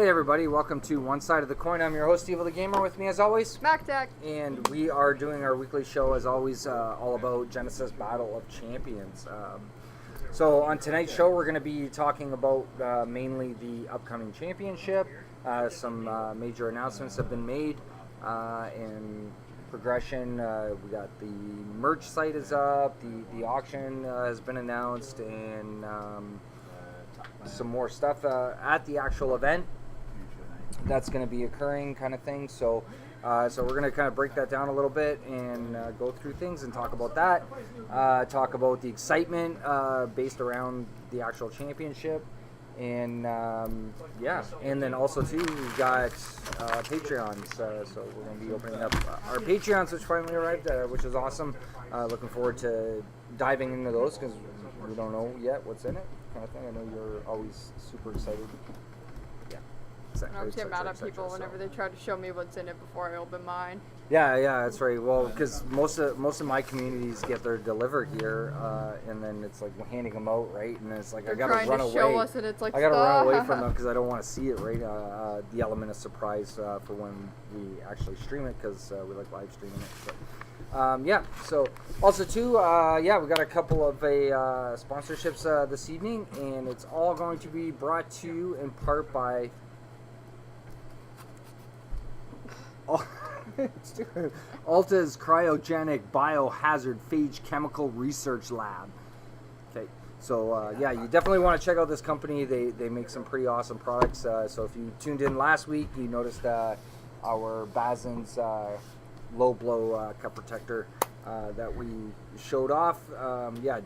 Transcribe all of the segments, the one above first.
Hey everybody, welcome to One Side of the Coin. I'm your host, Evil the Gamer, with me as always, MacTech. and we are doing our weekly show, as always, all about Genesis Battle of Champions. So on tonight's show, we're going to be talking about mainly the upcoming championship. Some major announcements have been made in progression. We got the merch site is up, the auction has been announced, and some more stuff at the actual event that's going to be occurring, kind of thing. So we're going to kind of break that down a little bit and go through things and talk about that. Talk about the excitement based around the actual championship, and and then also too we've got Patreons. So we're going to be opening up our Patreons, which finally arrived, which is awesome. Looking forward to diving into those because we don't know yet what's in it, kind of thing. I know you're always super excited. I always get mad at people whenever they try to show me what's in it before I open mine. Yeah, that's right. Well, because most of my communities get their delivered here, and then it's like handing them out, right? And it's like They're I gotta run away. Show us and it's like, I gotta run away from them because I don't want to see it, right? The element of surprise for when we actually stream it, because we like live streaming it. So. So also too, we got a couple of sponsorships this evening, and it's all going to be brought to you in part by Alta's Cryogenic Biohazard Phage Chemical Research Lab. Okay, so you definitely want to check out this company. They make some pretty awesome products. So if you tuned in last week, you noticed our Bazin's low blow cup protector that we showed off.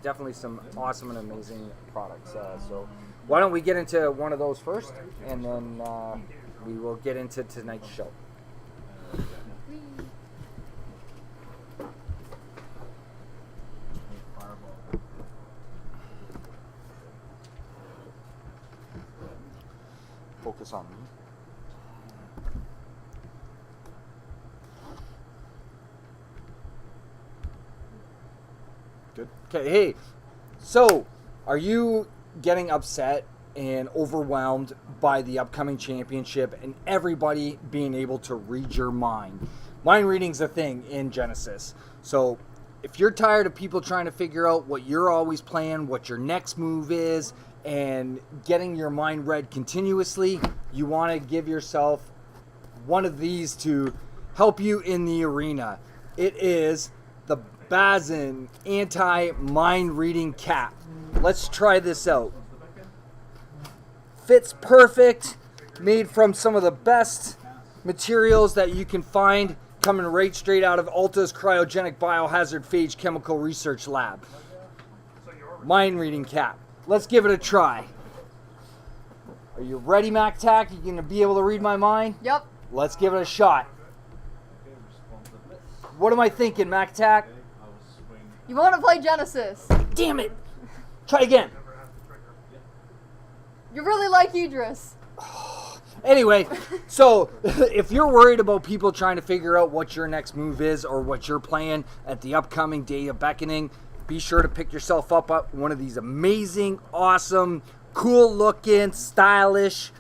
Definitely some awesome and amazing products. So why don't we get into one of those first, and then we will get into tonight's show. Focus on me. Good. Okay, hey, so are you getting upset and overwhelmed by the upcoming championship and everybody being able to read your mind? Mind reading's a thing in Genesis. So if you're tired of people trying to figure out what you're always playing, what your next move is, and getting your mind read continuously, you want to give yourself one of these to help you in the arena. It is the Bazin Anti-Mind Reading Cap. Let's try this out. Fits perfect, made from some of the best materials that you can find, coming right straight out of Alta's Cryogenic Biohazard Phage Chemical Research Lab. Mind Reading Cap. Let's give it a try. Are you ready, MacTac? You gonna be able to read my mind? Yep. Let's give it a shot. What am I thinking, MacTac? You want to play Genesis? Damn it! Try again. You really like Idris. Anyway, so if you're worried about people trying to figure out what your next move is or what you're playing at the upcoming Day of Beckoning, be sure to pick yourself up one of these amazing, awesome, cool-looking, stylish,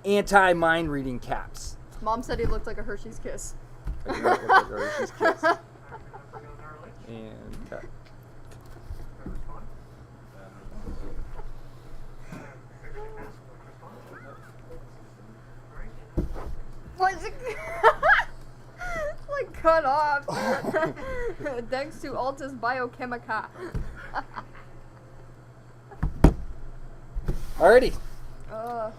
anti-mind reading caps. Mom said he looked like a Hershey's Kiss. I do look like a Hershey's Kiss. And cut. What is it? It's like cut off. Thanks to Alta's Biochemica. Alrighty. Woohoo.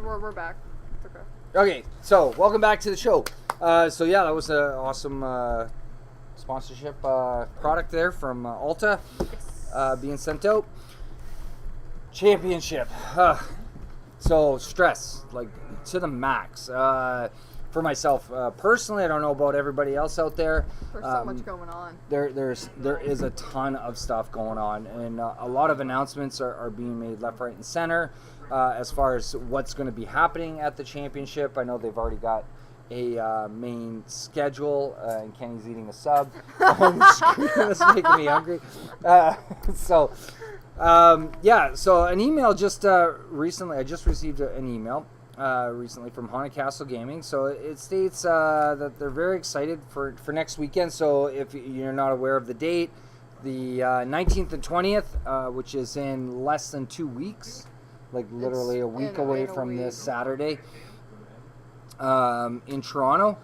We're back. It's okay. Okay, so welcome back to the show. That was an awesome sponsorship product there from Alta being sent out. Championship. So stress, like to the max. For myself, personally, I don't know about everybody else out there. There's so much going on. There is a ton of stuff going on, and a lot of announcements are being made left, right, and center as far as what's going to be happening at the championship. I know they've already got a main schedule, and Kenny's eating a sub on the screen. That's making me hungry. Yeah, so an email just recently, I just received an email recently from Haunted Castle Gaming. So it states that they're very excited for next weekend. So if you're not aware of the date, the 19th and 20th, which is in less than 2 weeks, like literally a week away from this Saturday, in Toronto.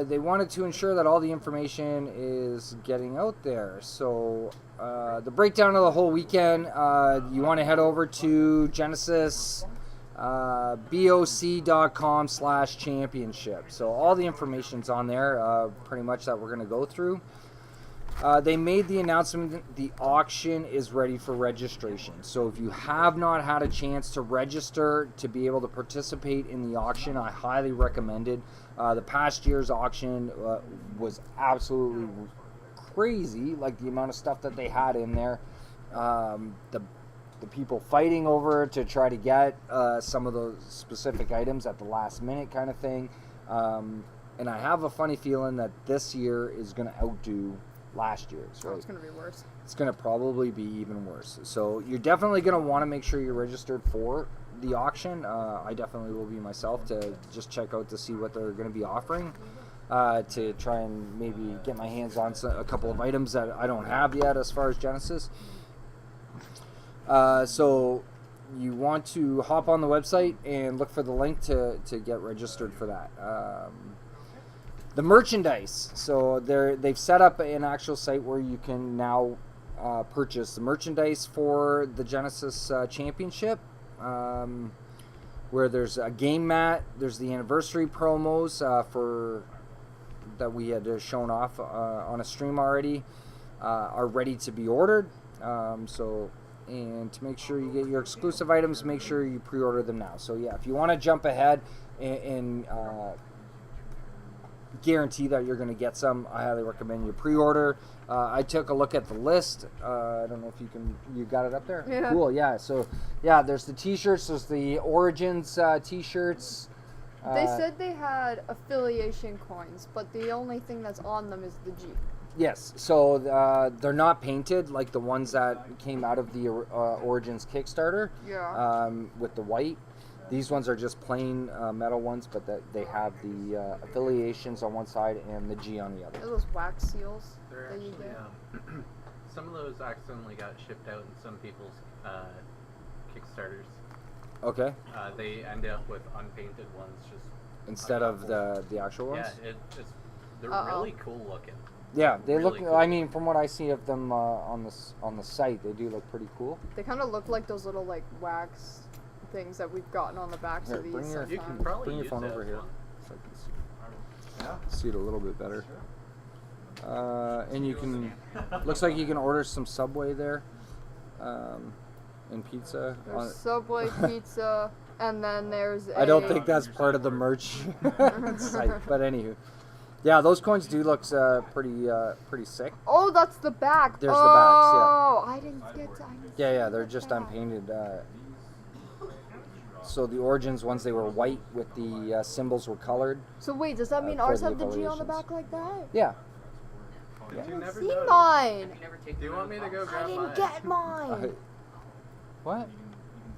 They wanted to ensure that all the information is getting out there. So the breakdown of the whole weekend, you want to head over to Genesis boc.com/championship. So all the information's on there, pretty much, that we're going to go through. They made the announcement the auction is ready for registration. So if you have not had a chance to register to be able to participate in the auction, I highly recommend it. The past year's auction was absolutely crazy, like the amount of stuff that they had in there. The people fighting over to try to get some of those specific items at the last minute kind of thing. And I have a funny feeling that this year is going to outdo last year's. Right? Oh, it's going to be worse. It's going to probably be even worse. So you're definitely going to want to make sure you're registered for the auction. I definitely will be myself, to just check out to see what they're going to be offering, to try and maybe get my hands on a couple of items that I don't have yet as far as Genesis. So you want to hop on the website and look for the link to get registered for that. The merchandise. So they've set up an actual site where you can now purchase the merchandise for the Genesis Championship, where there's a game mat, there's the anniversary promos for that we had shown off on a stream already, are ready to be ordered. And to make sure you get your exclusive items, make sure you pre-order them now. So yeah, if you want to jump ahead and guarantee that you're going to get some, I highly recommend you pre-order. I took a look at the list. I don't know if you got it up there? Yeah. Cool, yeah. So yeah, there's the t-shirts, there's the Origins t-shirts. They said they had affiliation coins, but the only thing that's on them is the G. Yes, so they're not painted like the ones that came out of the Origins Kickstarter. Yeah. With the white. These ones are just plain metal ones, but they have the affiliations on one side and the G on the other. Are those wax seals They're that you actually, get? some of those accidentally got shipped out in some people's Kickstarters. Okay. They end up with unpainted ones, just Instead of the actual ones? Yeah, they're really cool looking. Yeah, they Really look. cool. I mean, from what I see of them on the site, they do look pretty cool. They kind of look like those little like wax things that we've gotten on the backs Here, of these. bring your- You can sometimes. probably Bring your use phone it over as here, one. so I can see it a little bit better. And you can. Looks like you can order some Subway there, and pizza. There's Subway pizza, and then there's I don't think that's part of the merch site, but anywho, yeah, those coins do look pretty sick. Oh, that's the back. There's the backs, yeah. Oh, I didn't get to. Yeah, they're just unpainted. So the Origins ones, they were white with the symbols were colored. So wait, does that mean for ours the have the G on the affiliations. back like that? Yeah. You never See know. mine. Do you want me to go I grab didn't mine? get mine. What?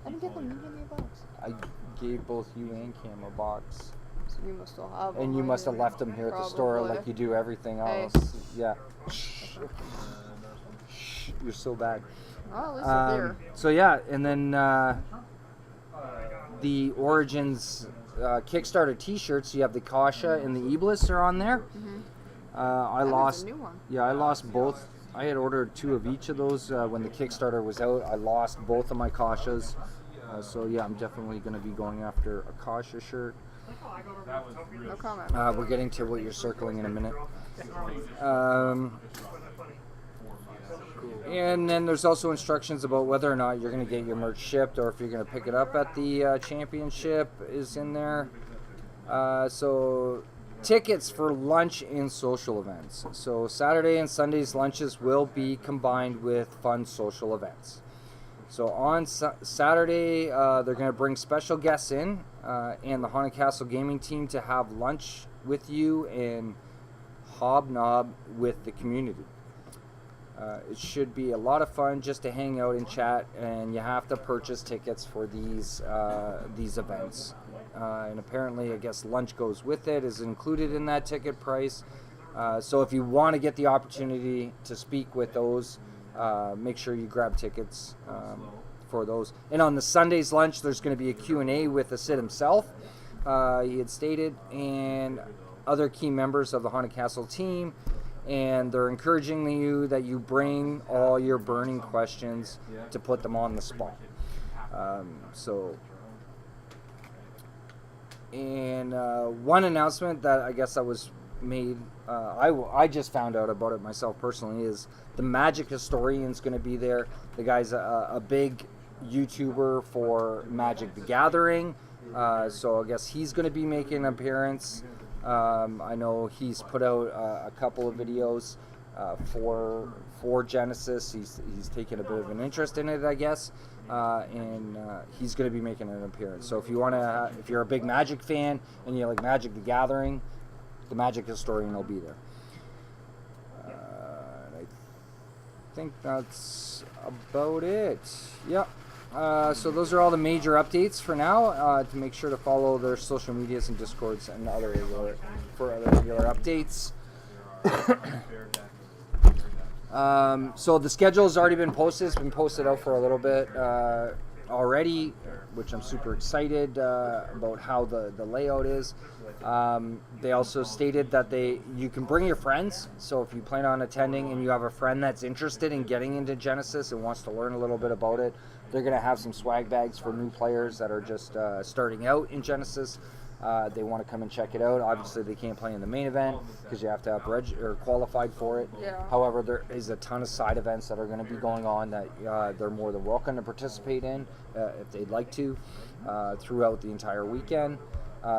I didn't get them. You gave me a box. I gave both you and Cam a box. So you must still have them. And you right must have here. left them here at the store Probably. like you do everything Hey. else. Yeah. Shh. You're so bad. Oh, at least they're there. So yeah, and then the Origins Kickstarter T-shirts. You have the Kasha and the Iblis are on there. I That is lost. a new one. Yeah, I lost both. I had ordered 2 of each of those when the Kickstarter was out. I lost both of my Kashas. So yeah, I'm definitely going to be going after a Kasha shirt. No comment. We're getting to what you're circling in a minute. And then there's also instructions about whether or not you're going to get your merch shipped or if you're going to pick it up at the championship is in there. So tickets for lunch and social events. So Saturday and Sunday's lunches will be combined with fun social events. So on Saturday, they're going to bring special guests in and the Haunted Castle Gaming team to have lunch with you and hobnob with the community. It should be a lot of fun just to hang out and chat, and you have to purchase tickets for these events. And apparently, I guess lunch goes with it, is included in that ticket price. So if you want to get the opportunity to speak with those, make sure you grab tickets for those. And on the Sunday's lunch, there's going to be a Q&A with the Sid himself, he had stated, and other key members of the Haunted Castle team. And they're encouraging you that you bring all your burning questions to put them on the spot. One announcement that I guess that was made, I just found out about it myself personally, is the Magic Historian's going to be there. The guy's a big YouTuber for Magic the Gathering, so I guess he's going to be making an appearance. I know he's put out a couple of videos for Genesis. He's taken a bit of an interest in it, I guess, and he's going to be making an appearance. So if you're a big Magic fan and you like Magic the Gathering, the Magic Historian will be there. I think that's about it. Yep. So those are all the major updates for now. To make sure to follow their social medias and Discords and other regular updates. So the schedule has already been posted. It's been posted out for a little bit already, which I'm super excited about how the layout is. They also stated that you can bring your friends. So if you plan on attending and you have a friend that's interested in getting into Genesis and wants to learn a little bit about it, they're going to have some swag bags for new players that are just starting out in Genesis. They want to come and check it out. Obviously, they can't play in the main event because you have to have qualified for it. Yeah. However, there is a ton of side events that are going to be going on that they're more than welcome to participate in if they'd like to throughout the entire weekend.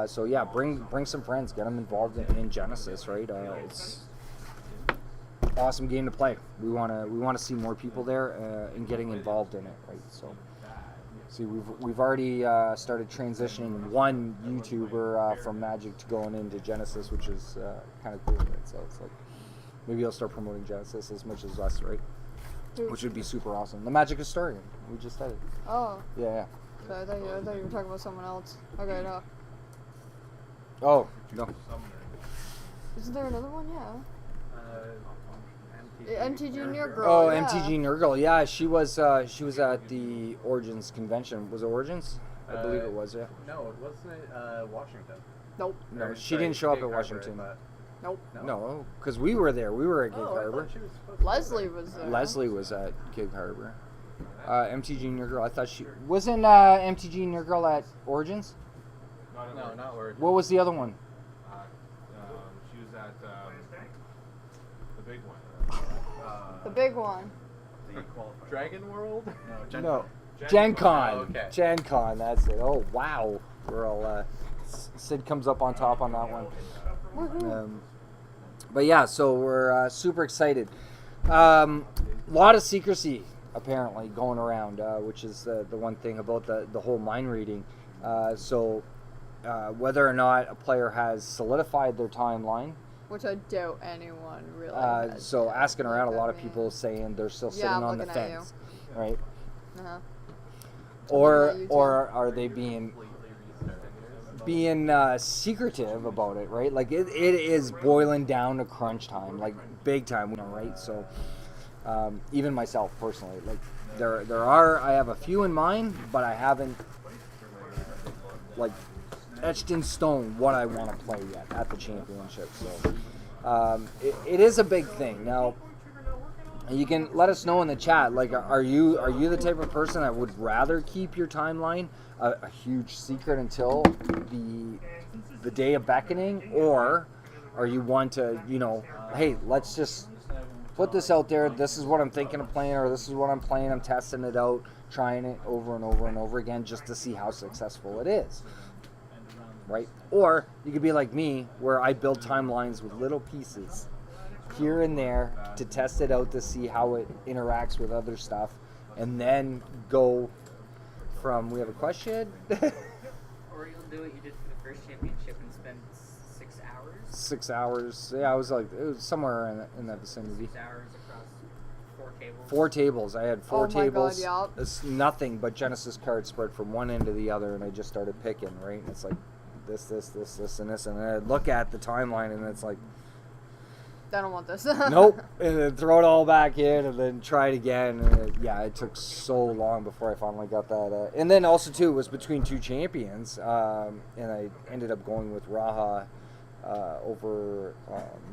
So yeah, bring some friends, get them involved in Genesis, right? It's awesome game to play. We want to see more people there and getting involved in it, right? So, see, we've already started transitioning one YouTuber from Magic to going into Genesis, which is kind of cool. Right? So it's like maybe I'll start promoting Genesis as much as us, right? Which would be super awesome. The Magic Historian, we just said it. Oh. Yeah. So I thought you were talking about someone else. Okay, no. Oh no. Isn't there another one? Yeah. MTG Nerd Girl. Oh, yeah. MTG Nerd Girl. Yeah, she was at the Origins convention. Was it Origins? I believe it was. Yeah. No, it wasn't. Washington. nope. No, Or, she sorry, didn't show up Gig at Harbor, Washington. but- Nope. No, because we were there. We were at Gig Oh, I Harbor. thought she was supposed to be Leslie there. was there. Leslie was at Gig Harbor. MTG Nerd Girl. I thought she wasn't MTG Nerd Girl at Origins. No, not Origins. What was the other one? She was at the big one. The big one. The qualifier. Dragon World? No, Gen Con. Oh, okay. Gen Con. That's it. Oh wow, we're all. Sid comes up on top on that one. But yeah, so we're super excited. Lot of secrecy apparently going around, which is the one thing about the whole mind reading. So whether or not a player has solidified their timeline, Which I doubt anyone really. has so yet. asking around, a Look lot at of me. people saying they're still sitting Yeah, I'm on the looking at you. fence, right? Uh-huh. Or YouTube. or are they being secretive about it, right? Like it is boiling down to crunch time, like big time, right? So even myself personally, like I have a few in mind, but I haven't like etched in stone what I want to play yet at the championship. So it is a big thing. Now you can let us know in the chat, like are you the type of person that would rather keep your timeline a huge secret until the day of beckoning, or are you one to, hey, let's just put this out there, this is what I'm thinking of playing, or this is what I'm playing, I'm testing it out, trying it over and over and over again just to see how successful it is, right? Or you could be like me, where I build timelines with little pieces here and there to test it out to see how it interacts with other stuff, and then go from, we have a question? Or you'll do what you did for the first championship and spend 6 hours. 6 hours. Yeah, I was like, it was somewhere in that vicinity. 6 hours across tables. 4 tables. I had 4 Oh my God, tables. yup. It's nothing but Genesis cards spread from one end to the other, and I just started picking, right? And it's like this, and this, and then I look at the timeline, and it's like, I don't want this. nope, and then throw it all back in, and then try it again. And it took so long before I finally got that. And then also too, it was between 2 champions, and I ended up going with Raha over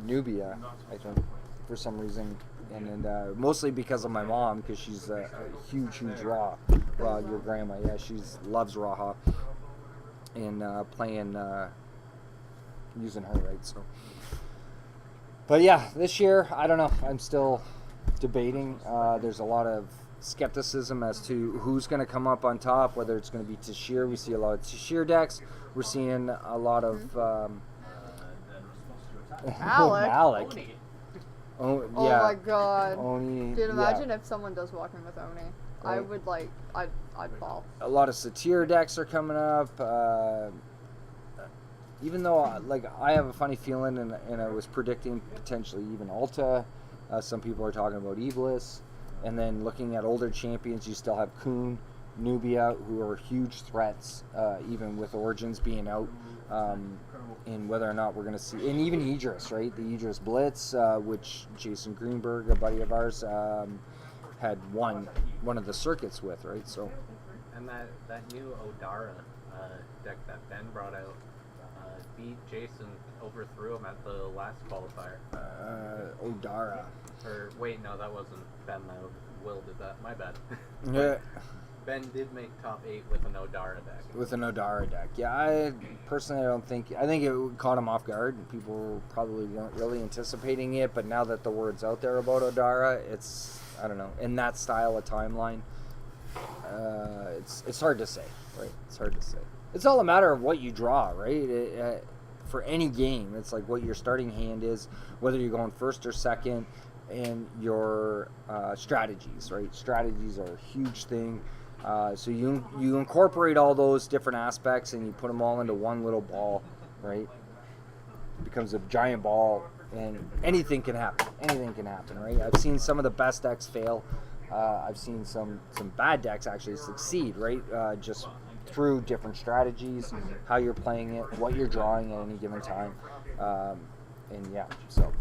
Nubia, I think, for some reason, and mostly because of my mom, because she's a huge Raw. Your grandma, yeah, loves Raha, and playing using her, right? So. But yeah, this year, I don't know. I'm still debating. There's a lot of skepticism as to who's going to come up on top, whether it's going to be Tashir. We see a lot of Tashir decks. We're seeing a lot of Malik. Oni. Oh, Oh yeah. my God. Oni, Dude, imagine yeah. if someone does walk in with Oni. I Right. would I'd fall. A lot of Satir decks are coming up. Even though, I have a funny feeling, and I was predicting potentially even Alta. Some people are talking about Iblis. And then looking at older champions, you still have Kuhn, Nubia, who are huge threats, even with Origins being out. And whether or not we're going to see, and even Idris, right? The Idris Blitz, which Jason Greenberg, a buddy of ours, had won one of the circuits with, right? So, And that new Odara deck that Ben brought out beat Jason, overthrew him at the last qualifier. Odara. Or wait, no, that wasn't Ben. That Will did that. My bad. Yeah. Ben did make top 8 with an Odara deck. With an Odara deck. Yeah, I think it caught him off guard. People probably weren't really anticipating it, but now that the word's out there about Odara, it's, I don't know, in that style of timeline, it's hard to say, right? It's hard to say. It's all a matter of what you draw, right? For any game, it's like what your starting hand is, whether you're going first or second, and your strategies, right? Strategies are a huge thing. So you incorporate all those different aspects and you put them all into one little ball, right? It becomes a giant ball, and anything can happen. Anything can happen, right? I've seen some of the best decks fail. I've seen some bad decks actually succeed, right? Just through different strategies, how you're playing it, what you're drawing at any given time, and yeah, so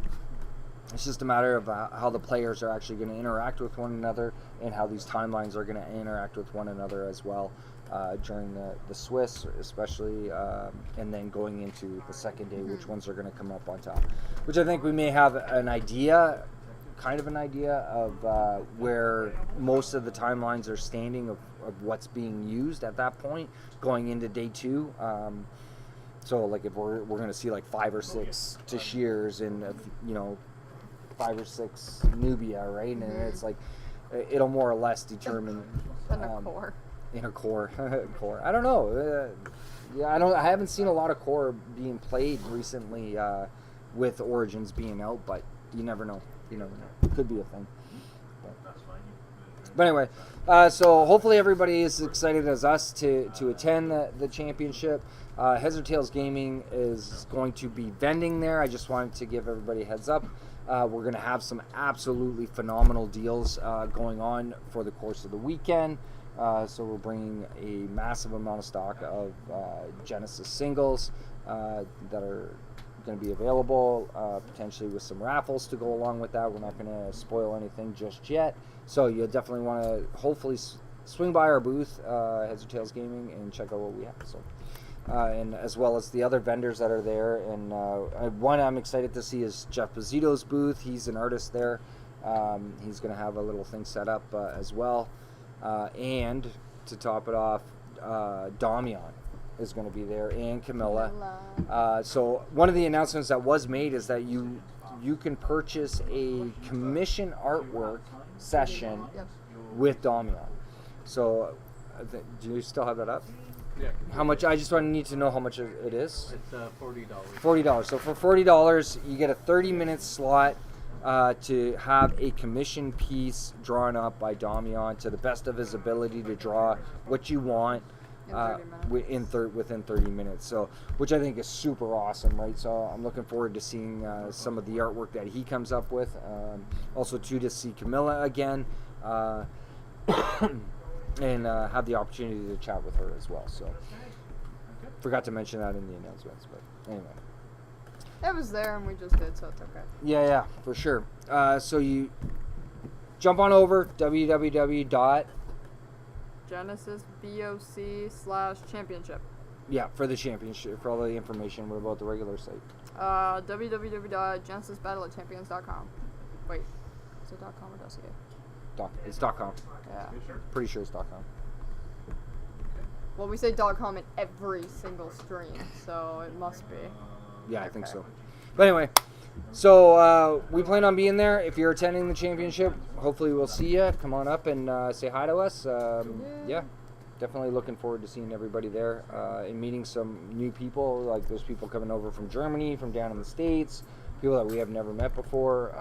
it's just a matter of how the players are actually going to interact with one another, and how these timelines are going to interact with one another as well during the Swiss, especially, and then going into the second day, which ones are going to come up on top. Which I think we may have an idea, kind of an idea of where most of the timelines are standing of what's being used at that point going into day 2. So like if we're going to see like 5 or 6 Tashirs and 5 or 6 Nubia, right? And it's like it'll more or less determine And a core. in a core. Core. I don't know. I haven't seen a lot of core being played recently with Origins being out, but you never know. It could be a thing. But anyway, so hopefully everybody is excited as us to attend the championship. Heads or Tails Gaming is going to be vending there. I just wanted to give everybody a heads up. We're going to have some absolutely phenomenal deals going on for the course of the weekend. So we're bringing a massive amount of stock of Genesis singles that are going to be available, potentially with some raffles to go along with that. We're not going to spoil anything just yet. So you'll definitely want to hopefully swing by our booth, Heads or Tails Gaming, and check out what we have. So. And as well as the other vendors that are there. And one I'm excited to see is Jeff Bazito's booth. He's an artist there. He's going to have a little thing set up as well. And to top it off, Damian is going to be there, and Camilla. So one of the announcements that was made is that you can purchase a commission artwork session with Damian. So do you still have that up? Yeah. How much? I just need to know how much it is. It's $40. $40. So for $40, you get a 30-minute slot to have a commission piece drawn up by Damian to the best of his ability to draw what you want. In 30 minutes. Within 30 minutes. So, which I think is super awesome, right? So I'm looking forward to seeing some of the artwork that he comes up with. Also, too, to see Camilla again, and have the opportunity to chat with her as well. So, forgot to mention that in the announcements, but anyway. It was there and we just did, so it's okay. Yeah, for sure. So you jump on over GenesisBOC/championship. for the championship, for all the information. What about the regular site? www.genesisbattleofchampions.com. Wait, is it .com or .ca? It's .com. Yeah. Pretty sure it's .com. Well, we say .com in every single stream, so it must be. Yeah, I think Okay. so. But anyway, so we plan on being there. If you're attending the championship, hopefully we'll see you. Come on up and say hi to us. Yeah, definitely looking forward to seeing everybody there and meeting some new people. Like there's people coming over from Germany, from down in the States, people that we have never met before.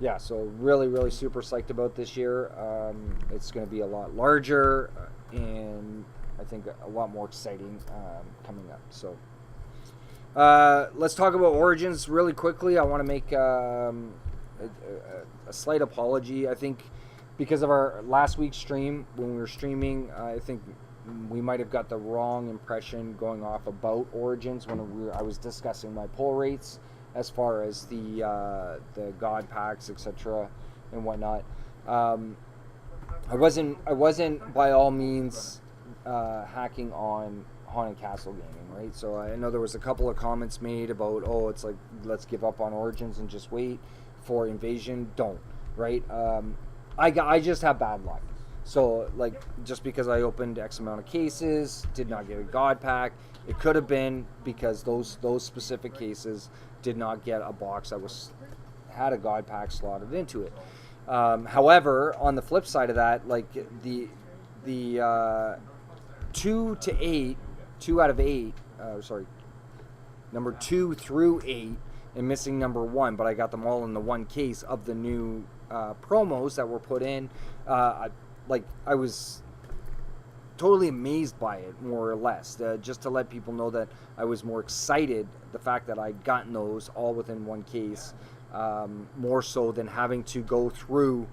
Yeah, so really super psyched about this year. It's going to be a lot larger and I think a lot more exciting coming up. So let's talk about Origins really quickly. I want to make a slight apology. I think because of our last week's stream, when we were streaming, I think we might have got the wrong impression going off about Origins when I was discussing my pull rates as far as the God packs, etc. and whatnot. I wasn't by all means hacking on Haunted Castle Gaming, right? So I know there was a couple of comments made about, oh, it's like, let's give up on Origins and just wait for Invasion. Don't, right? I just have bad luck. So, like, just because I opened X amount of cases, did not get a God pack, it could have been because those specific cases did not get a box that had a God pack slotted into it. However, on the flip side of that, like the 2 out of 8, number 2 through 8, and missing number 1, but I got them all in the one case of the new promos that were put in. I was totally amazed by it, more or less, just to let people know that I was more excited, the fact that I'd gotten those all within one case, more so than having to go through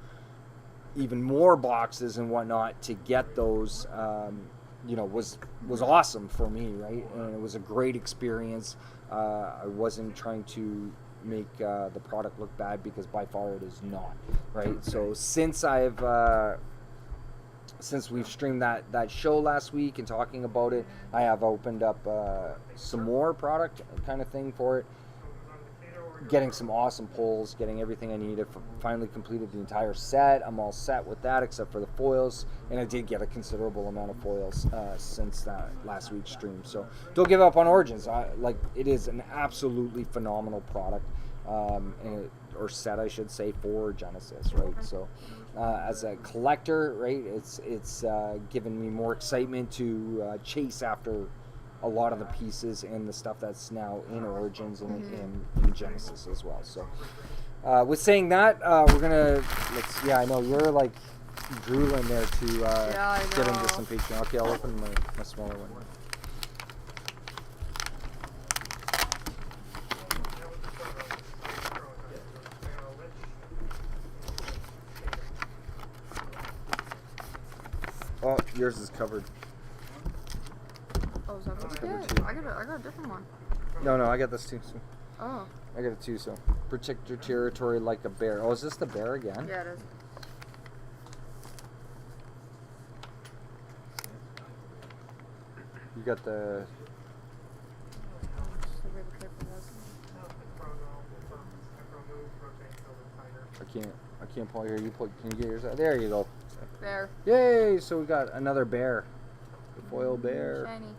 even more boxes and whatnot to get those. Was awesome for me, right? And it was a great experience. I wasn't trying to make the product look bad, because by far it is not, right? So since we've streamed that show last week and talking about it, I have opened up some more product kind of thing for it, getting some awesome pulls, getting everything I needed. Finally completed the entire set. I'm all set with that except for the foils, and I did get a considerable amount of foils since that last week's stream. So don't give up on Origins. It is an absolutely phenomenal product, or set, I should say, for Genesis, right? So as a collector, right, it's given me more excitement to chase after a lot of the pieces and the stuff that's now in Origins and in Genesis as well. So with saying that, we're gonna I know you're like drooling there to get into some Patreon. Okay, I'll open my smaller one. Oh, yours is covered. Oh, is that what covered you too. did? I got a different one. No, I got this too. So. Oh. I got it too, so. Protect your territory like a bear. Oh, is this the bear again? Yeah, it is. You got the... I can't pull here. Can you get yours out? There you go. There. Yay! So we got another bear. The foil bear. Shiny.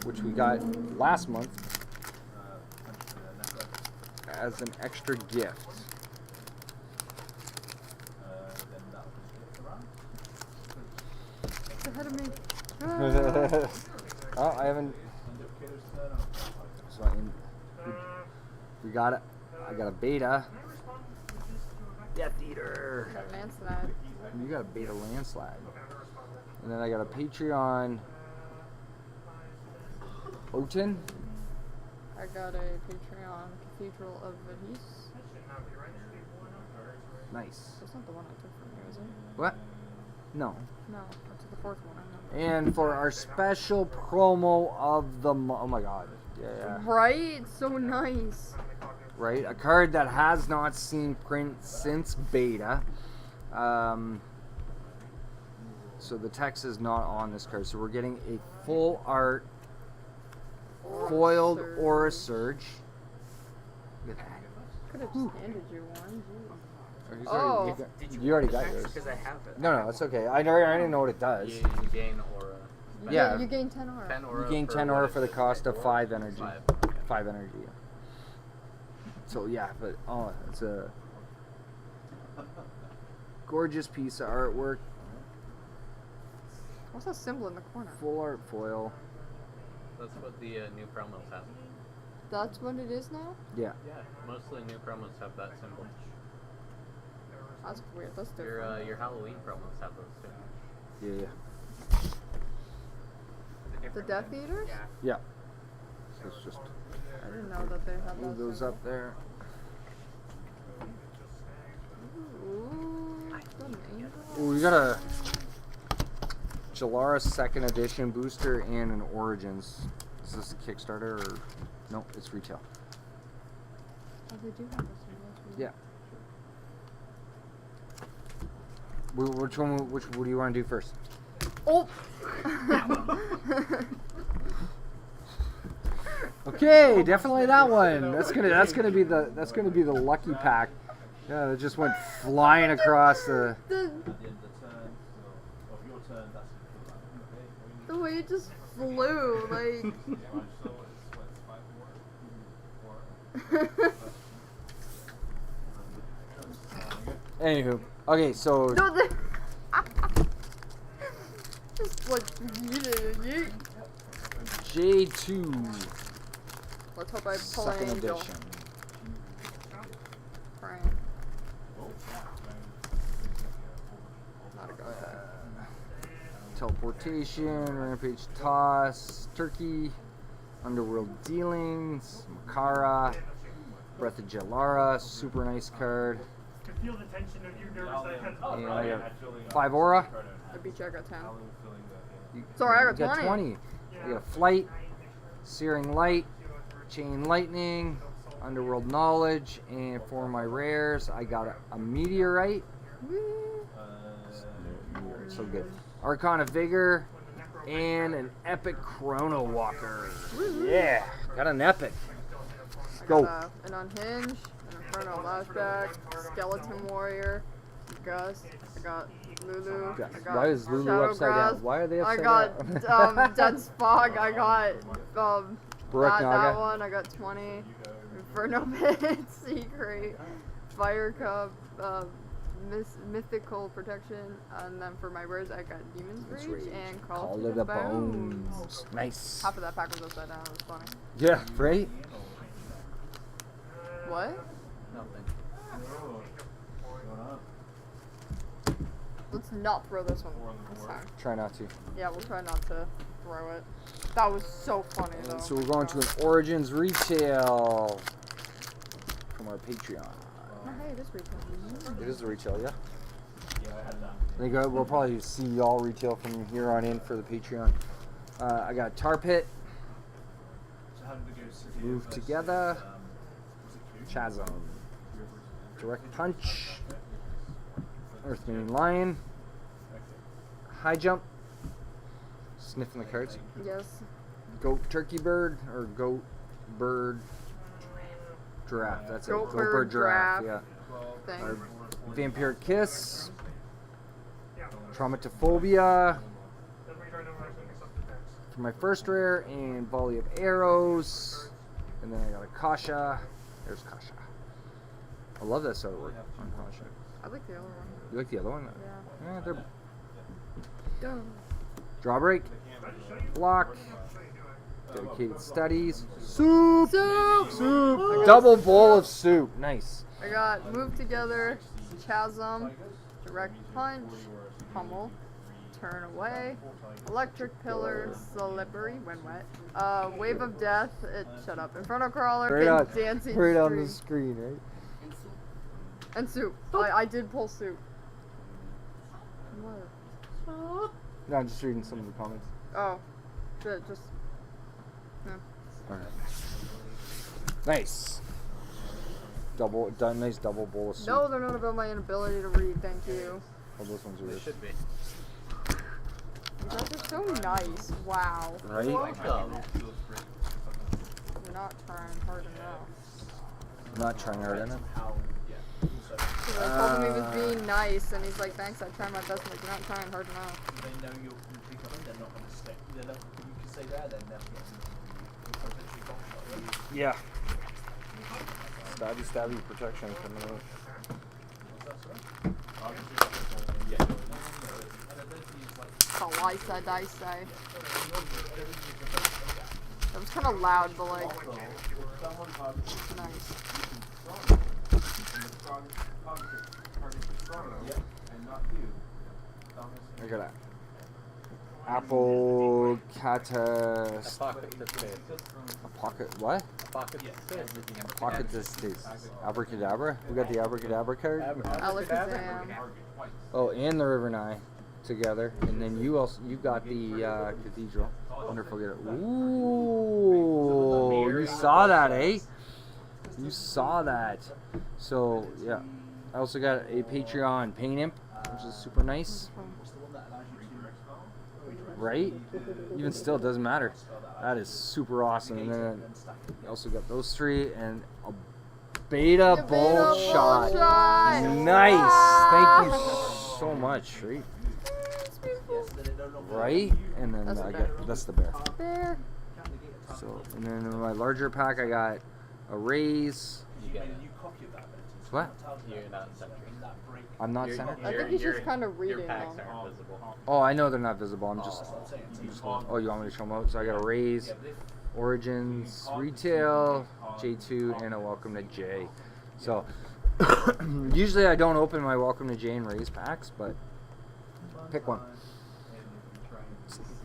Which we got last month as an extra gift. It's ahead of me. Oh, I haven't. So we got it. I got a beta. Death Eater. Got a landslide. You got a beta landslide. And then I got a Patreon. Oten. I got a Patreon Cathedral of Vadis. Nice. That's not the one I took from you, is it? What? No. No, that's the fourth one. I know. And for our special promo of the month. Oh my god. Yeah. Right? It's so nice. Right? A card that has not seen print since beta. So the text is not on this card. So we're getting a full art foiled Aura Surge. Look at that. Could have just handed you one. Jeez. Oh. Did You already got yours. Because I have it. No, it's okay. I already know what it does. You gain aura. Yeah. You gain 10 aura. 10 aura. You gain 10 aura for the cost of 5 energy. 5 energy. Yeah. So yeah, but it's a gorgeous piece of artwork. What's that symbol in the corner? Full art foil. That's what the new promos have. That's what it is now? Yeah. Yeah, most of the new promos have that symbol. That's weird. That's different. Your Halloween promos have those too. Yeah. The Death Eaters? Yeah. Yeah. So it's just I didn't know that they had move that. those symbol. up there. Ooh, got an angel. Ooh, we got a Jalara 2nd edition booster and an Origins. Is this a Kickstarter or no? It's retail. Oh, they do have a symbol. Yeah. Which one? What do you want to do first? Oh. Okay, definitely that one. That's gonna be the lucky pack. Yeah, it just went flying across the. The, At the end of the turn, so of your turn, that's the way it just flew, like. so it's 5 more. Anywho, okay, so No, the. Just like yeet. J2 Let's hope I pull an 2nd angel. edition. Praying. Not a good. Teleportation, Rampage Toss, Turkey, Underworld Dealings, Makara, Breath of Jalara, super nice card. Feel the tension of your nervous head. And I got 5 aura. I beat you, I got 10. You- Sorry, I got you 20. You got a Flight, Searing Light, Chain Lightning, Underworld Knowledge, and for my rares, I got a Meteorite. Meteorite, so good. Arcana Vigor, and an Epic Chrono Walker. Yeah, got an Epic. Go. An Unhinged, an Inferno Lashback, Skeleton Warrior, Gus, I got Lulu, I got Why is Lulu Shadow upside Grasp, down? Why are they upside I down? got Dead Fog, I got Barak that Naga. one, I got 20, Inferno Pit, Secret, Fire Cup, Mythical Protection, and then for my rares I got Demon's That's Reach right. and Call Call to of the the Bones. Nice. Half of that pack was upside down, it was funny. Yeah, right? What? Nothing. Let's not throw this one this time. Try not to. Yeah, we'll try not to throw it. That was so funny though. And so we're going to an Origins retail from our Patreon. Oh, hey, it is retail. It is a retail, yeah. Yeah, I had that. I think we'll probably see all retail from here on in for the Patreon. I got Tar Pit, So how did it go? City Move versus, Together, was it Q? Chasm, Direct Punch, Earthbane Lion, High Jump, sniffing the cards, Yes. Goat Turkey Bird, or Goat Bird Giraffe. That's it. Goat Bird Giraffe. Yeah. Thing. Our Vampiric Kiss, Traumatophobia for my first rare, and Volley of Arrows, and then I got a Kasha. There's Kasha. I love this artwork on Kasha. I like the other one. You like the other one? Yeah. Yeah, they're Dumb. Drawbreak, Block, Dedicated Studies, Soup, Soup! Double bowl of soup. Nice. I got Move Together, Chasm, Direct Punch, Pummel, Turn away. Electric pillar, slippery when wet. Wave of death. Shut up. Inferno crawler. And dancing right on the stream. screen, right? And soup. I did pull soup. What? No, I'm just reading some of the comments. Oh, shit, just. No. Alright. Nice. Nice double bowl of soup. No, they're not about my inability to read. Thank you. Oh, those ones are They yours. should be. You guys are so nice. Wow. Right? Welcome. You're not trying hard enough. I'm not trying hard enough. Because I told him he was being nice, and he's like, thanks, I try my best. I'm like, you're not trying hard enough. They know you're going to pick up and they're not going to stick. You can say that, then they'll get Yeah. Stabby protection coming out. Oh, I said. That was kind of loud, but like, nice. I got a apple cata. A pocket this big. A pocket what? A pocket this big. A pocket this taste. Abracadabra. We got the abracadabra card. Alakazam. Oh, and the River Nye together, and then you got the cathedral. I wonder if we'll get it. Ooh, you saw that, eh? You saw that. So yeah, I also got a Patreon Paint Imp, which is super nice. Right? Even still, it doesn't matter. That is super awesome. And then I also got those three and a Beta Bolt Shot. Nice. Thank you so much, right? Right? And then I got that's the bear. Bear. So and then in my larger pack I got a Raise. You get it. What? You're not centered. I'm not centered? I think he's just kind of reading Your packs them. aren't visible. Oh, I know they're not visible. I'm just oh, you want me to show them out? So I got a Raise, Origins, Retail, J2, and a Welcome to J. So usually I don't open my Welcome to J and Raise packs, but pick one.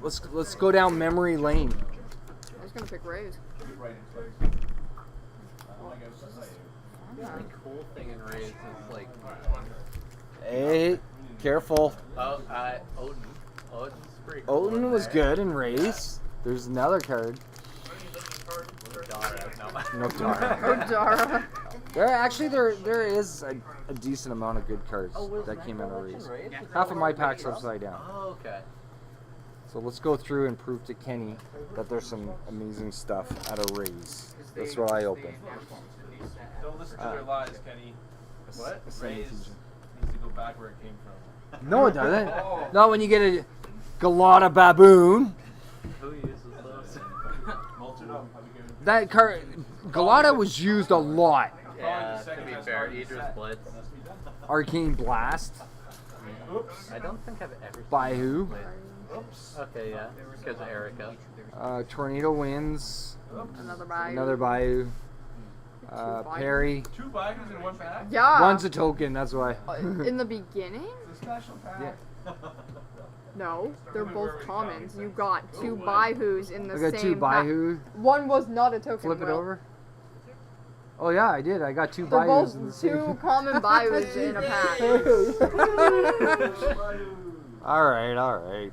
Let's go down memory lane. I was gonna pick Rays. The cool thing in Rays is like, Hey, careful. Odin. Odin's pretty cool. Odin was good in Raise. There's another card. No Dara. Odara. There is a decent amount of good cards that came out of Raise. Half of my pack's upside down. Oh, okay. So let's go through and prove to Kenny that there's some amazing stuff out of Raise. That's what I open. Don't listen to their lies, Kenny. What? Raise needs to go back where it came from. No, it doesn't. Not when you get a Galata Baboon. Who uses those? Molten up. Have you given That card, Galata was used a lot. Yeah, to be fair, Idris Blitz. Arcane Blast. Oops. I don't think I've ever seen Bayou. Blitz. Oops. Okay, yeah, because of Erica. Tornado Winds. Another Bayou. Another Bayou. Bayou. Perry. 2 baggers in one pack? Yeah. One's a token, that's why. In the beginning? It's a special pack. Yeah. No, they're both commons. You got 2 Bayous in the I same got 2 pack. Bayou. One was not a token. Flip it Will. over. Oh yeah, I did. I got 2 They're Bayous both in the same. 2 common Bayous in a pack. Alright.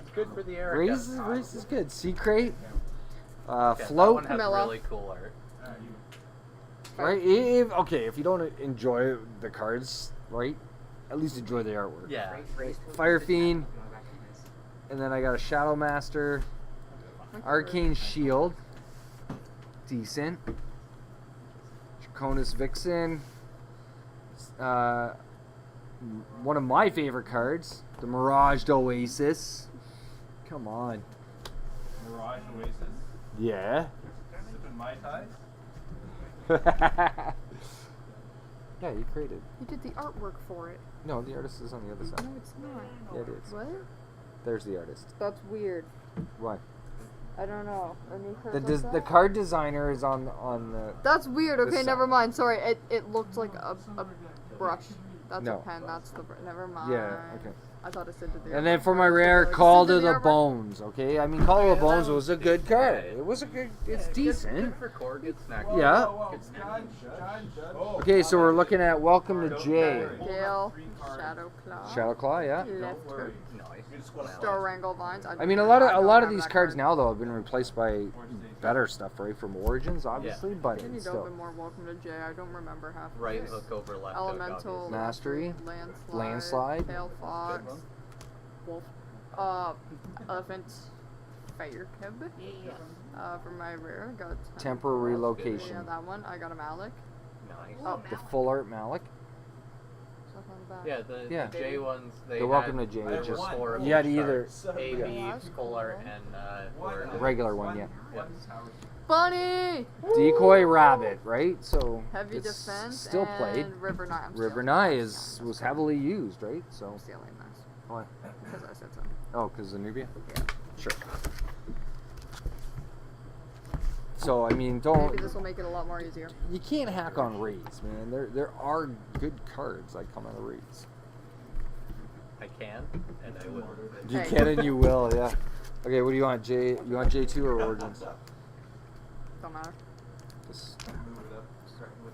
It's good for the Erica. Race is good. Secret. Okay, Float. that one has Camilla. really cool art. Right? If you don't enjoy the cards, right? At least enjoy the artwork. Yeah. Fire Fiend. And then I got a Shadow Master. Arcane Shield. Decent. Draconis Vixen. One of my favorite cards. The Miraged Oasis. Come on. Mirage Oasis. Yeah. Sipping Mai Tais. Yeah, you created. You did the artwork for it. No, the artist is on the other side. No, it's not. Yeah, it is. What? There's the artist. That's weird. Why? I don't know. Any The card designer is on the. That's weird. Okay, this never side. mind. Sorry, it looked like a brush. That's No. a pen. That's the never mind. Yeah. Okay. I thought I said to the And then for my airbrush. rare, Like, Call send to the airbrush. Bones. Okay, I mean, Call to the Yeah, Bones that was a was good good. card. Yeah. It was a good. It's Good decent. for core, good snack. Yeah. Good snack. Okay, so we're looking at Welcome to Jay. Gale, Shadow Claw, Shadowclaw, yeah. Left Hook, Nice. Star Wrangle Vines. I mean, a lot of these cards now though have been replaced by better stuff, right? From Origins, obviously, but I need it's to still open more Welcome to Jay. I don't remember half. of Right these. hook over left Elemental, hook. Mastery, Landslide, Landslide. Pale Fox, Wolf, Elephant, Fire Cub. For my rare, I got temporary Yeah, location. that one. I got a Malik. Nice. Oh, The Full Art Malik. stuff on the back. Yeah, the Yeah. J ones. They The Welcome had, to Jay, there just- were 4 of you had each either- card. A, B, full art, and or Regular one, yeah. Yeah. Bunny! Decoy Rabbit, right? So Heavy it's Defense still and played. River Knight. I'm River stealing Nye this. was heavily used, right? So I'm stealing this. why? Because I said so. Oh, because Zenobia? Yeah. Sure. So I mean, don't Maybe this will make it a lot more easier. you can't hack on raids, man. There are good cards that come out of raids. I can, and I will. You Hey. can and you will, yeah. Okay, what do you want, J? You want J2 or Origins? Don't matter. This,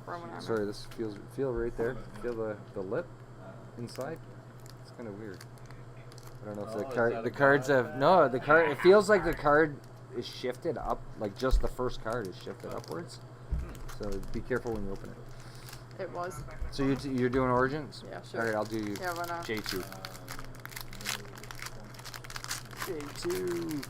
Throw whatever. sorry, this feel right there. Feel the lip inside. It's kind of weird. I don't know if Oh, the is card that the a cards card? have no the card. It feels like the card is shifted up, like just the first card is shifted upwards. So be careful when you open it. It was. So you're doing Origins? Yeah, sure. All right, I'll do Yeah, why not? J2. J2.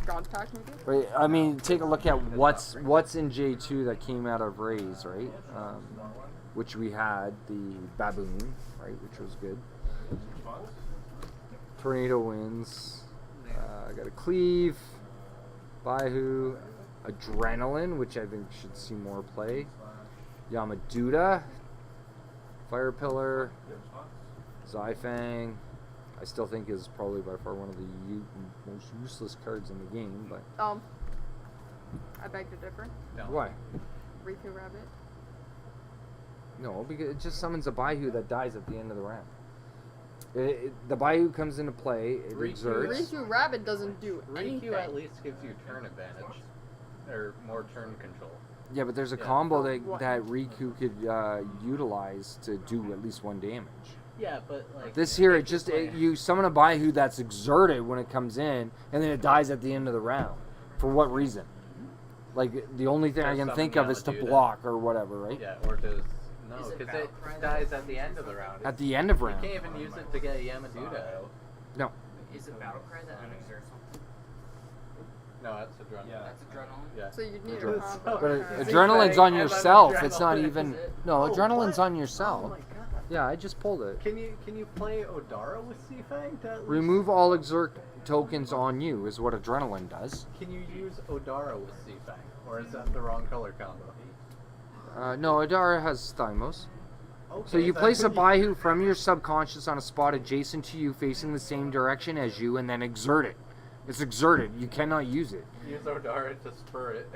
God Pack maybe? Wait, I mean, take a look at what's in J2 that came out of Rays, right? Which we had the Baboon, right, which was good. Tornado Winds. I got a Cleave, Baihu, Adrenaline, which I think should see more play. Yamaduda, Fire Pillar, Zyfang. I still think is probably by far one of the most useless cards in the game, but I beg to differ. No. why? Riku Rabbit. No, because it just summons a Baihu that dies at the end of the round. The Baihu comes into play, it Riku- exerts. Riku Rabbit doesn't do Riku anything. at least gives you turn advantage, or more turn control. Yeah, but there's a Yeah. combo What? that Riku could utilize to do at least 1 damage. Yeah, but like This here, if you summon a Baihu that's exerted when it comes in, and then it dies at the end of the round. For what reason? Like, the only thing I Or can summon think of is to Yamaduda. block or whatever, right? Yeah, or does no, Is it because battle it cry that dies is at the end of the round. At the end of You round. can't even use it to get Yamaduda out. No. Is it battle cry that unexerts something? No, that's adrenaline. Yeah. That's adrenaline. Yeah. So you need a Adrenaline. combo. But card. adrenaline's on and then yourself. It's not adrenaline. even. Is it? No, Oh, adrenaline's what? on yourself. Oh my god. Yeah, I just pulled it. Can you play Odara with Seafang? to at least- Remove all exert tokens on you is what adrenaline does. Can you use Odara with Seafang? Or is that the wrong color combo? No, Adara has Thymos. Okay, So you then place a Baihu from your subconscious on a spot adjacent to you facing the same direction as you and then exert it. It's exerted. You cannot use it. Use Odara to spur it.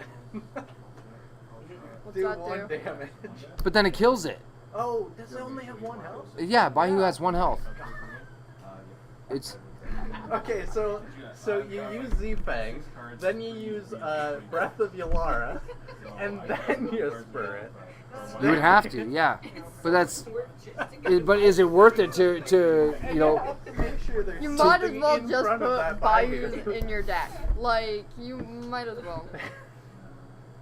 What's do that 1 do? damage. But then it kills it. Oh, does it only have 1 health? Yeah, Baihu has 1 health. It's Okay, so you use Zfang, then you use Breath of Yalara, and then you spur it. you would have to, yeah. But that's. But is it worth it to you know? Make sure there's You might as something well in just front of put that Bayous Baihu. in your deck. Like, you might as well.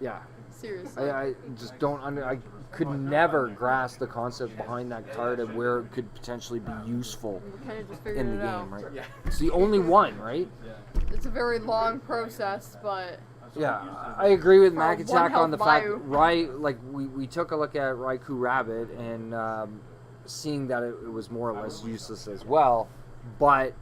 Yeah. Seriously. I just don't I could never grasp the concept behind that card and where it could potentially be useful We kind of just figured in the it out. game, right? Yeah. It's the only one, right? It's a very long process, but Yeah, I agree with For Mac one Attack on the health fact Baihu. like we took a look at Raikou Rabbit and seeing that it was more or less useless as well, but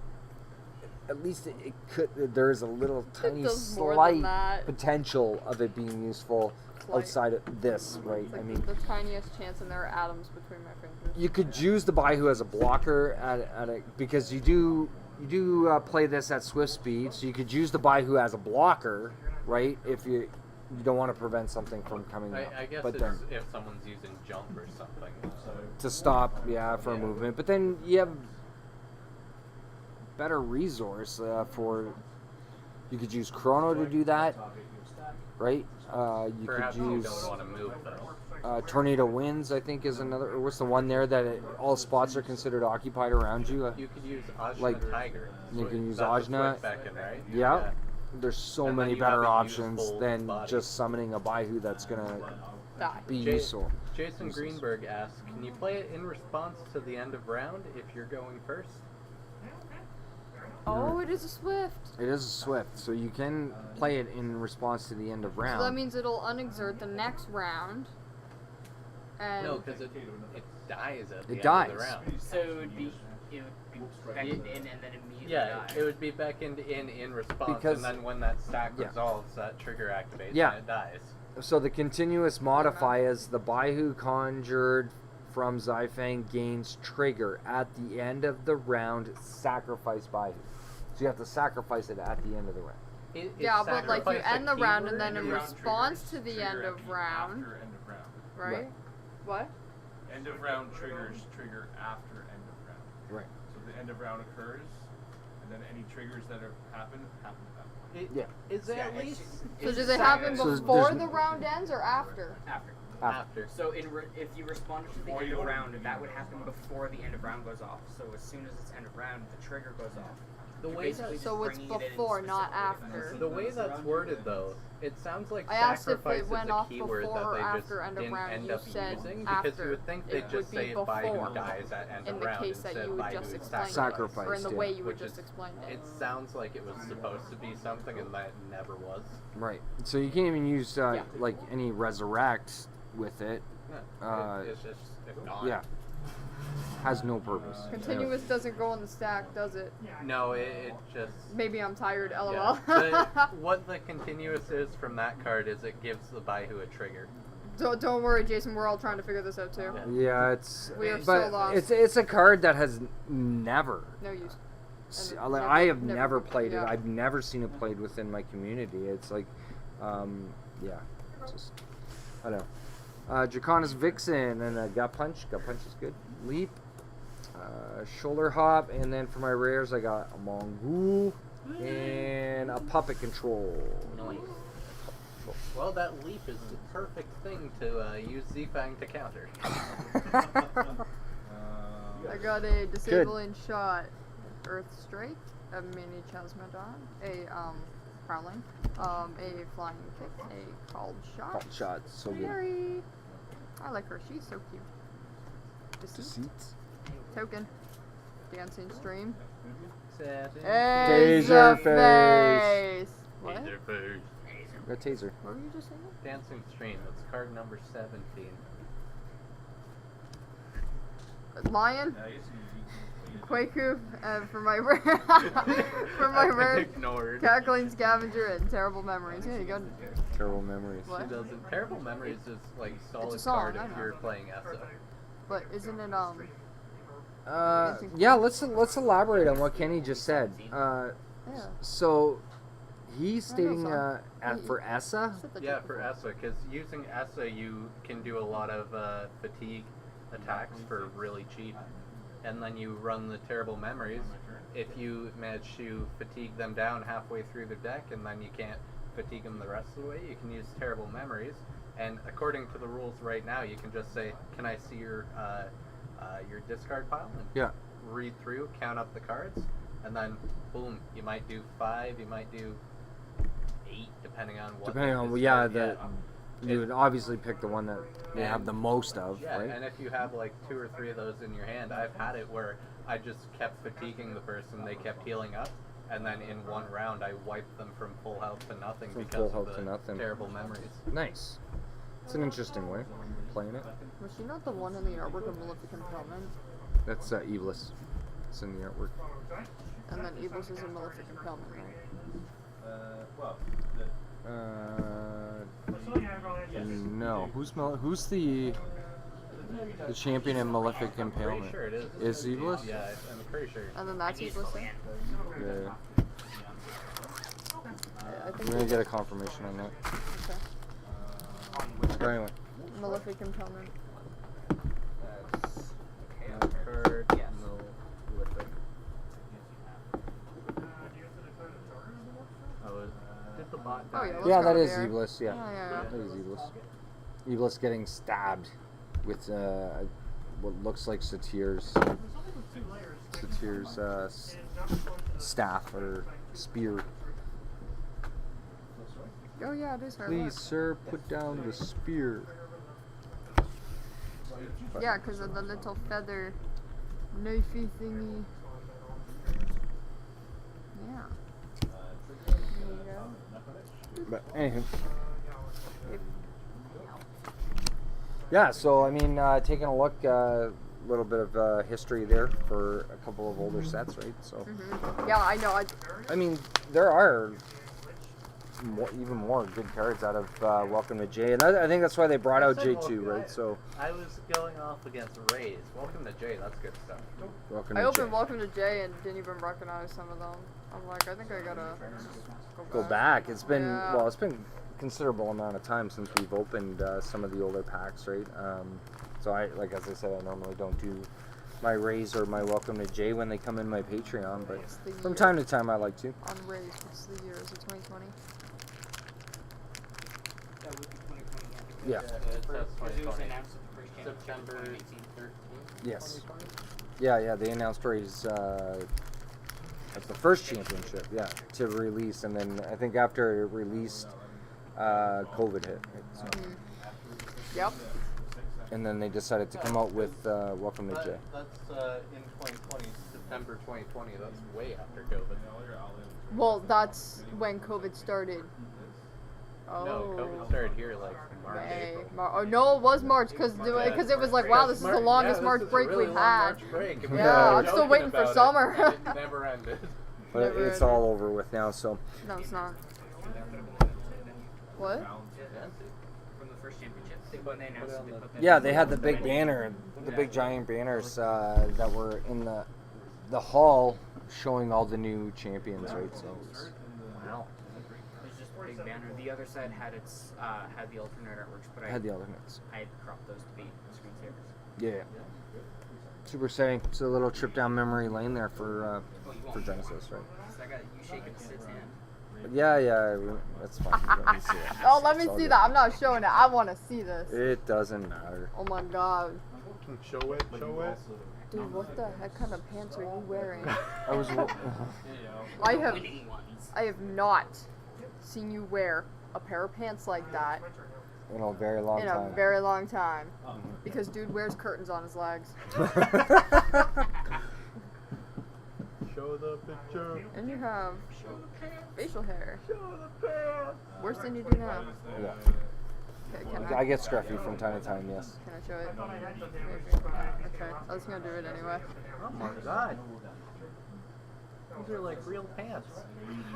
at least it could. There's a little tiny does more than slight that. potential of it being useful Slight. outside of this, right? it's I like mean, the tiniest chance, and there are atoms between my fingers. you could use the Baihu as a blocker at a, because you do play this at swift speed, so you could use the Baihu as a blocker, right? If you don't want to prevent something from coming out. I guess but it's then if someone's using jump or something. So to stop, for movement. But then you have better resource for. You could use Chrono to do that, right? You Perhaps could you use don't want to move though. Tornado Winds. I think is another. Or what's the one there that all spots are considered occupied around you? You could use Ajna Like, Tiger. you can use That's a Ajna. quick beckon, right? Yeah. There's so And then many you have better a options useful than body. just summoning a Baihu that's gonna Die. be Jay- useful. Jason Greenberg asks, can you play it in response to the end of round if you're going first? Oh, it is a Swift. It is a Swift, so you can play it in response to the end of round. So that means it'll unexert the next round. And No, because it dies at the It end dies. of the round. So it would be beckoned in and then immediately Yeah, die. it would be beckoned in response, Because- and then when that stack Yeah. resolves, that trigger activates Yeah. and it dies. So the continuous modify is the Baihu conjured from Xifang gains trigger at the end of the round, sacrifice Baihu. So you have to sacrifice it at the end of the round. Is yeah, but like you sacrifice end a the round keyword? and then in End of round response triggers to the trigger end of after round, end of round. right? Right. What? End of round triggers trigger after end of round. Right. So the end of round occurs, and then any triggers that have happened happen at that point. Yeah. Is it Yeah, at it's least just- So it's does just it happen So before there's- the round ends or after? after? after? So if you responded to the Before end you of go to round, the that beginning would of happen round. before the end of round goes off. So as soon as it's end of round, the trigger goes off. The You're way basically that, So just it's bringing it in before, not specifically. after. the way that's worded though, it sounds like I asked if sacrifice it went is a off keyword before that or they after just end of didn't round. end You up said using after. because you would think It they'd would just be say before. Baihu dies at end In of the round case that instead you of would Baihu just is explain it, Sacrifice. or in the yeah. way you would Which just is- explain it. It sounds like it was supposed to be something and that never was. Right. So you can't even use Yeah. like any resurrect with it. Yeah, it's just gone. Yeah. Has no purpose. Continuous doesn't go on the stack, does it? No, it just. Maybe I'm tired. LOL. Yeah. What the continuous is from that card is it gives the Baihu a trigger. Don't worry, Jason. We're all trying to figure this out too. Yeah, it's We are but so lost. it's a card that has never. No use. And Like, never- I have never never been- played yeah. it. I've never seen it played within my community. It's like, yeah, it's just I don't know. Draconis Vixen and Gut Punch. Gut Punch is good. Leap, Shoulder Hop, and then for my rares I got a Mongol and a Puppet Control. Nice. Well, that leap is the perfect thing to use Zfang to counter. I got a disabling shot, Earth Strike, a mini Chasmodon, a Prowling, a flying kick, a called shot. Called shot, so good. Mary. I like her. She's so cute. Deceit. Deceits. Token. Dancing stream. Taser face. What? Taser face. Got taser. What were you just saying? Dancing Stream, that's card number 17. Lion. Yeah, I guess you Quaku, for my rare, for my rare Ignored. cackling scavenger and terrible memories. Yeah, you go. Terrible memories. What? She doesn't. Terrible Memories is like solid song, card I if know. you're playing ESO. But isn't it Yeah, let's elaborate on what Kenny just said. Yeah. So he's stating son. for ESSA. Said that Yeah, joke for before. ESA, because using ESA you can do a lot of fatigue attacks for really cheap. And then you run the Terrible Memories. If you manage to fatigue them down halfway through the deck and then you can't fatigue them the rest of the way, you can use Terrible Memories. And according to the rules right now, you can just say, can I see your discard pile? And Yeah. read through, count up the cards, and then boom, you might do 5, you might do 8, depending on what. Depending the on discard- you would obviously pick the one that you have And- the most of, Yeah, right? and if you have like 2 or 3 of those in your hand, I've had it where I just kept fatiguing the person, they kept healing up, and then in one round I wiped them from full health to nothing From because full of health the to nothing. terrible memories. Nice. It's an interesting way of playing it. Was she not the one in the artwork of Maleficent Pelman? That's Eveless. It's in the artwork. And then Evil's is a Maleficent Pelman, right? well, the No. Who's the champion in Malefic Pretty Impalement? sure it is. Is Eveless? Yeah, I'm pretty sure. And then that's Evil's thing? Yeah. I think I'm gonna get a confirmation on that. Okay. But anyway. Maleficent Pelman. Let's Yeah, go that is here. Iblis. Yeah, Yeah. that is Iblis. Iblis getting stabbed with what looks like Satir's staff or spear. Oh yeah, it is her. Please, sir, put down the spear. Look. Yeah, because of the little feather knifey thingy. Yeah. There you go. But anywho. Yeah, so I mean, taking a look, a little bit of history there for a couple of older sets, right? So, Yeah, I know. I mean, there are even more good cards out of Welcome to Jay, and I think that's why they brought out J2, right? So, I was going off against Rays. Welcome to Jay. That's good stuff. Welcome I to Jay. opened Welcome to Jay and didn't even recognize some of them. I'm like, I think I gotta Go back. It's been Yeah. well, it's been considerable amount of time since we've opened some of the older packs, right? So as I said, I normally don't do my Rays or my Welcome to Jay when they come in my Patreon, but What's the from year? time to time I like to. On Rays, what's the year? Is it 2020? That would be 2020, Yeah. That's Because it was 2020. announced at the first championship in September 2018. 13th. Yes. Yeah. They announced Rays at the first championship, to release, and then I think after it released, COVID hit, right? So, Yep. and then they decided to come out with Welcome to Jay. That's in 2020, September 2020. That's way after COVID. Well, that's when COVID started. Oh. No, COVID started here like March, May. April. Oh no, it was March because it was like, wow, this is the longest March break we've had. Yeah, I'm still waiting for summer. It never ended. But Never it's ended. all over with now, so No, it's not. What? From the first championship. When they announced it, they put that yeah, they had the big banner, the big giant banners that were in the hall showing all the new champions, right? So Wow. It was just a big banner. The other side had its had the alternate artworks, but I had the alternates. I had cropped those to be screensavers. Yeah. Super exciting. It's a little trip down memory lane there for Genesis, right? So I got you shaking Sid's hand. But yeah, that's fine. Let me see it. Oh, let me It's all see good. that. I'm not showing it. I want to see this. It doesn't matter. Oh my god. Show it, show it. Dude, what the heck kind of pants are you wearing? I was. Winning ones. I have not seen you wear a pair of pants like that In a very long in time. a very long time. Because dude wears curtains on his legs. Show the picture. And you have facial hair. Show the pants. Worse than you do now. Yeah. Okay, can I get scruffy from time to time, yes. Can I show it? Maybe. Okay, I was gonna do it anyway. Oh my god. These are like real pants.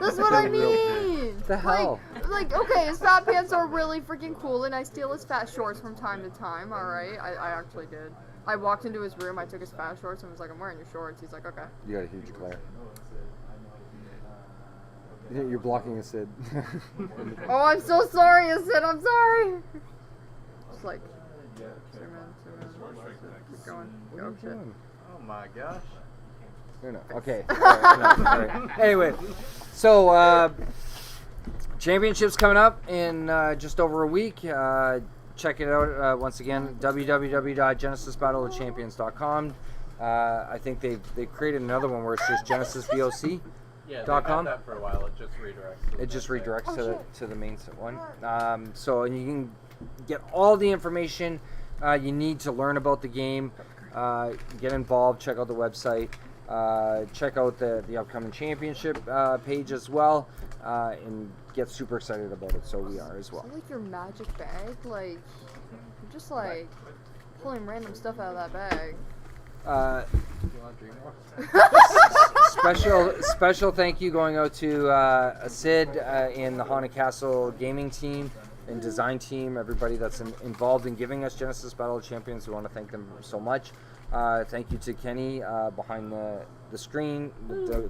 That's what I Real mean! The hell? Like, okay, his fat pants are really freaking cool, and I steal his fat shorts from time to time, alright? I actually did. I walked into his room, I took his fat shorts, and was like, I'm wearing your shorts. He's like, okay. You got a huge glare. You're blocking a Sid. Oh, I'm so sorry, I said, I'm sorry! Just like, zoom in. Keep going. What are Oh, you shit. doing? Oh my gosh. You're not. Okay. Alright. Anyway, so championships coming up in just over a week. Check it out once again. www.genesisbattleofchampions.com. I think they've created another one where it's just Genesis VOC. Yeah, they've .com? had that for a while. It just redirects. to It the just main site. redirects to the main one. So you can get all the information you need to learn about the game. Get involved. Check out the website. Check out the upcoming championship page as well, and get super excited about it. So we are as well. Is that like your magic bag? Like, you're just like pulling random stuff out of that bag. Do you want to drink more? Special thank you going out to Sid in the Haunted Castle gaming team and design team, everybody that's involved in giving us Genesis Battle of Champions. We want to thank them so much. Thank you to Kenny behind the screen,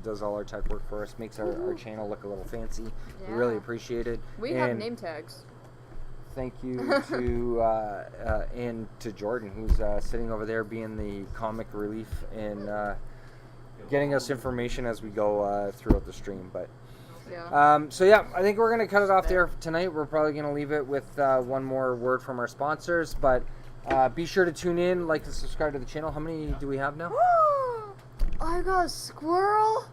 does all our tech work for us, makes our channel look a little fancy. We really Yeah. appreciate it. We have And name tags. thank you to and to Jordan, who's sitting over there being the comic relief and getting us information as we go throughout the stream. But Yeah. So yeah, I think we're gonna cut it off there tonight. We're probably gonna leave it with one more word from our sponsors, but be sure to tune in, like, and subscribe to the channel. How many do we have now? I got a squirrel.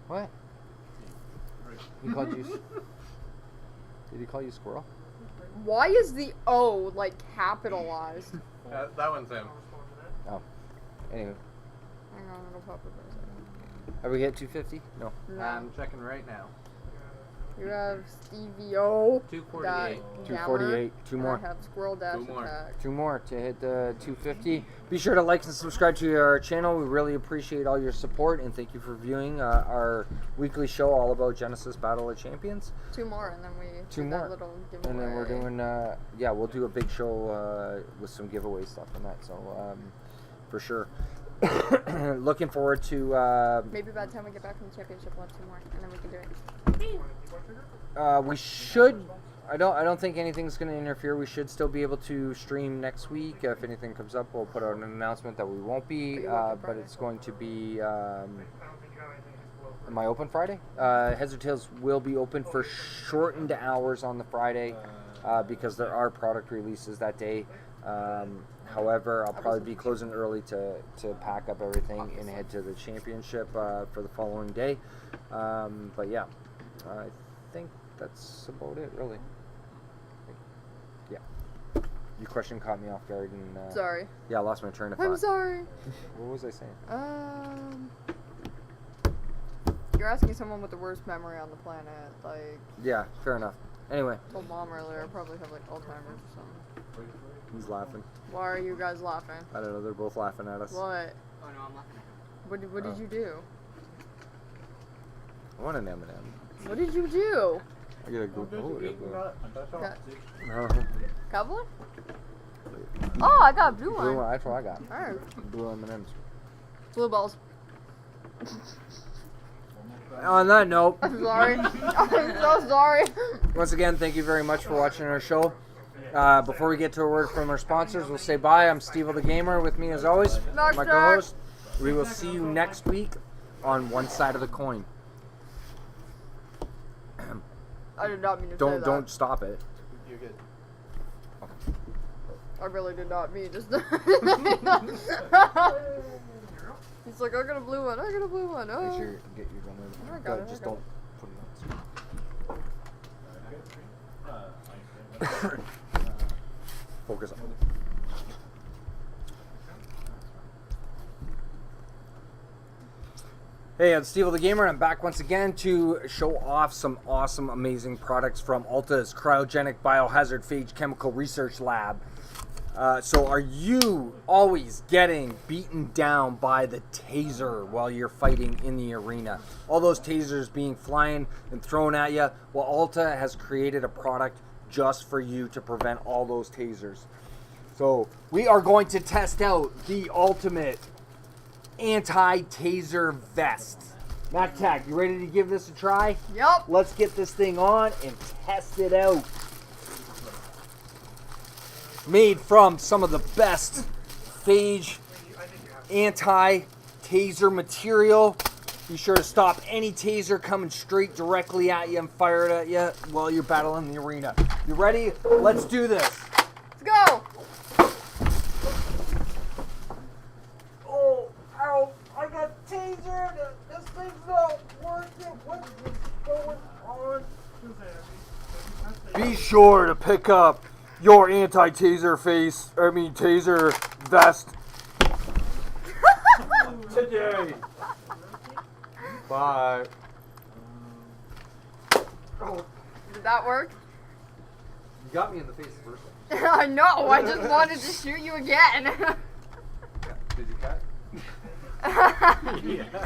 What? He called you? Did he call you squirrel? Why is the O like capitalized? That one's him. Oh. Anyway, Hang on, it'll pop up in a second. have we hit 250? No. No. I'm checking right now. You have Stevie O. 248. 248. Two more. I have Squirrel Dash Two more. Attack. 2 more to hit the 250. Be sure to like and subscribe to our channel. We really appreciate all your support, and thank you for viewing our weekly show all about Genesis Battle of Champions. 2 more, and then we Two do more. that little giveaway. And then we're doing, yeah, we'll do a big show with some giveaway stuff and that. So, for sure. Looking forward to. Maybe by the time we get back from the championship, we'll have 2 more, and then we can do it. We should. I don't think anything's going to interfere. We should still be able to stream next week. If anything comes up, we'll put out an announcement that we won't be. But it's going to be. Am I open Friday? Heads or Tails will be open for shortened hours on the Friday because there are product releases that day. However, I'll probably be closing early to pack up everything and head to the championship for the following day. But yeah, I think that's about it, really. Yeah. Your question caught me off guard. And, Sorry. Yeah, I lost my train of thought. I'm sorry. What was I saying? You're asking someone with the worst memory on the planet. Like, Yeah, fair enough. Anyway, I told Mom earlier, I probably have like Alzheimer's or something. he's laughing. Why are you guys laughing? I don't know. They're both laughing at us. What? Oh no, I'm laughing at him. What did you do? I want an M&M. What did you do? I gotta go. Oh, yeah, Got, no. got one? Oh, I got a blue Blue one. one. That's what I got. Alright. Blue M&Ms. Blue balls. On that note, I'm sorry. I'm so sorry. once again, thank you very much for watching our show. Before we get to a word from our sponsors, we'll say bye. I'm Steve the Gamer. With me, as always, my Knock, co-host. We will see you next week on One Side of the Coin. I did not mean to say that. Don't stop it. You're good. I really did not mean to say He's like, I got a blue one. I got a blue one. Make Oh. sure you get your gun in. I got it, I Just got don't put it on. Focus on. Hey, I'm Steve the Gamer, and I'm back once again to show off some awesome, amazing products from Alta's Cryogenic Biohazard Phage Chemical Research Lab. So are you always getting beaten down by the taser while you're fighting in the arena? All those tasers being flying and thrown at you? Well, Alta has created a product just for you to prevent all those tasers. So we are going to test out the ultimate anti-taser vest. MacTac, you ready to give this a try? Yup. Let's get this thing on and test it out. Made from some of the best phage anti-taser material. Be sure to stop any taser coming straight directly at you and fire it at you while you're battling the arena. You ready? Let's do this. Let's go. Oh, ow, I got tasered. This thing's not working. What's going on? Be sure to pick up your anti-taser taser vest today. Bye. Did that work? You got me in the face the first time. I know. I just wanted to shoot you again. Did you cut? Yeah.